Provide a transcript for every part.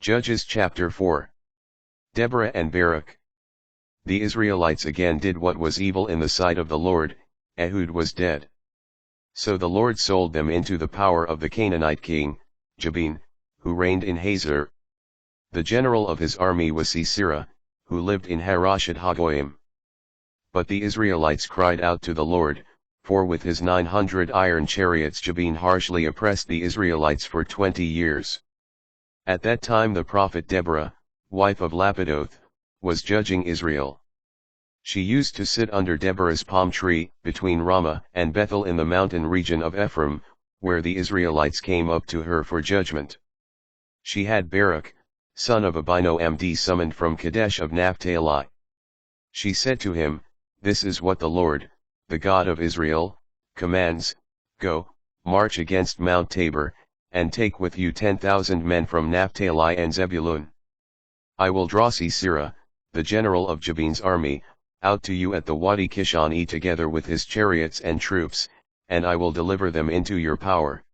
Judges chapter 4. Deborah and Barak. The Israelites again did what was evil in the sight of the Lord. Ehud was dead. So the Lord sold them into the power of the Canaanite king, Jabin, who reigned in Hazor. The general of his army was Sisera, who lived in Haroshet Hagoyim. But the Israelites cried out to the Lord, for with his 900 iron chariots Jabin harshly oppressed the Israelites for 20 years. At that time the prophet Deborah, wife of Lapidoth, was judging Israel. She used to sit under Deborah's palm tree, between Ramah and Bethel in the mountain region of Ephraim, where the Israelites came up to her for judgment. She had Barak, son of Abinoam summoned from Kadesh of Naphtali. She said to him, "This is what the Lord, the God of Israel, commands: Go, march against Mount Tabor, and take with you 10,000 men from Naphtali and Zebulun. I will draw Sisera, the general of Jabin's army, out to you at the Wadi Kishani together with his chariots and troops, and I will deliver them into your power."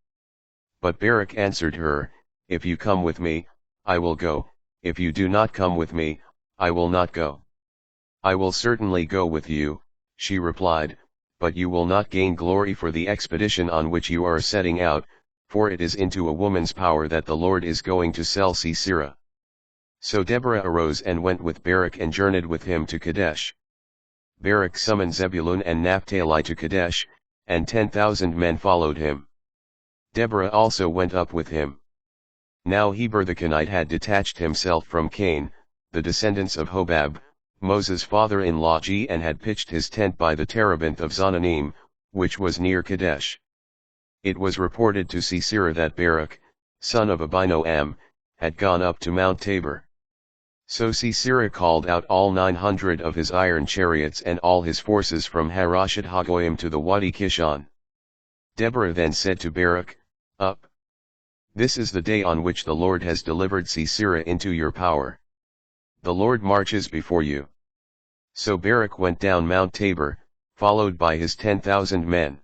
But Barak answered her, "If you come with me, I will go; if you do not come with me, I will not go." "I will certainly go with you," she replied, "but you will not gain glory for the expedition on which you are setting out, for it is into a woman's power that the Lord is going to sell Sisera." So Deborah arose and went with Barak and journeyed with him to Kadesh. Barak summoned Zebulun and Naphtali to Kadesh, and 10,000 men followed him. Deborah also went up with him. Now Heber the Kenite had detached himself from Cain, the descendants of Hobab, Moses' father-in-law, and had pitched his tent by the terebinth of Zananim, which was near Kadesh. It was reported to Sisera that Barak, son of Abinoam, had gone up to Mount Tabor. So Sisera called out all 900 of his iron chariots and all his forces from Haroshet Hagoyim to the Wadi Kishon. Deborah then said to Barak, "Up! This is the day on which the Lord has delivered Sisera into your power. The Lord marches before you." So Barak went down Mount Tabor, followed by his 10,000 men.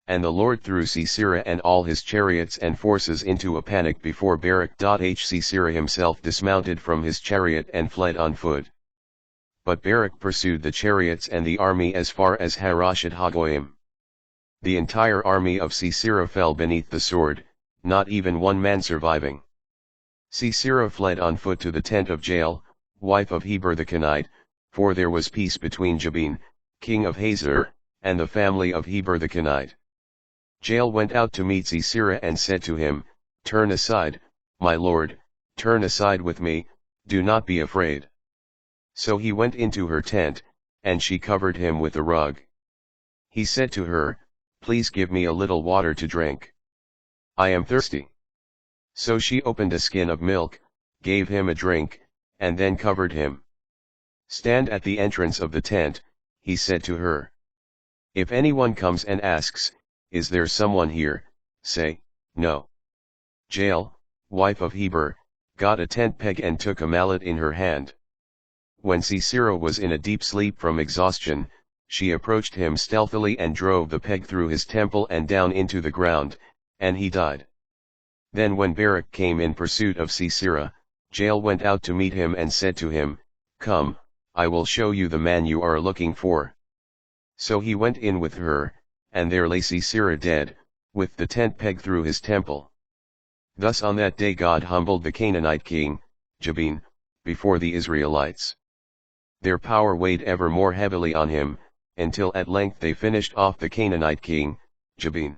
And the Lord threw Sisera and all his chariots and forces into a panic before Barak. Sisera himself dismounted from his chariot and fled on foot. But Barak pursued the chariots and the army as far as Haroshet Hagoyim. The entire army of Sisera fell beneath the sword, not even one man surviving. Sisera fled on foot to the tent of Jael, wife of Heber the Kenite, for there was peace between Jabin, king of Hazor, and the family of Heber the Kenite. Jael went out to meet Sisera and said to him, "Turn aside, my lord, turn aside with me, do not be afraid." So he went into her tent, and she covered him with a rug. He said to her, "Please give me a little water to drink. I am thirsty." So she opened a skin of milk, gave him a drink, and then covered him. "Stand at the entrance of the tent," he said to her. "If anyone comes and asks, 'Is there someone here?' say, 'No.'" Jael, wife of Heber, got a tent peg and took a mallet in her hand. When Sisera was in a deep sleep from exhaustion, she approached him stealthily and drove the peg through his temple and down into the ground, and he died. Then when Barak came in pursuit of Sisera, Jael went out to meet him and said to him, "Come, I will show you the man you are looking for." So he went in with her, and there lay Sisera dead, with the tent peg through his temple. Thus on that day God humbled the Canaanite king, Jabin, before the Israelites. Their power weighed ever more heavily on him, until at length they finished off the Canaanite king, Jabin.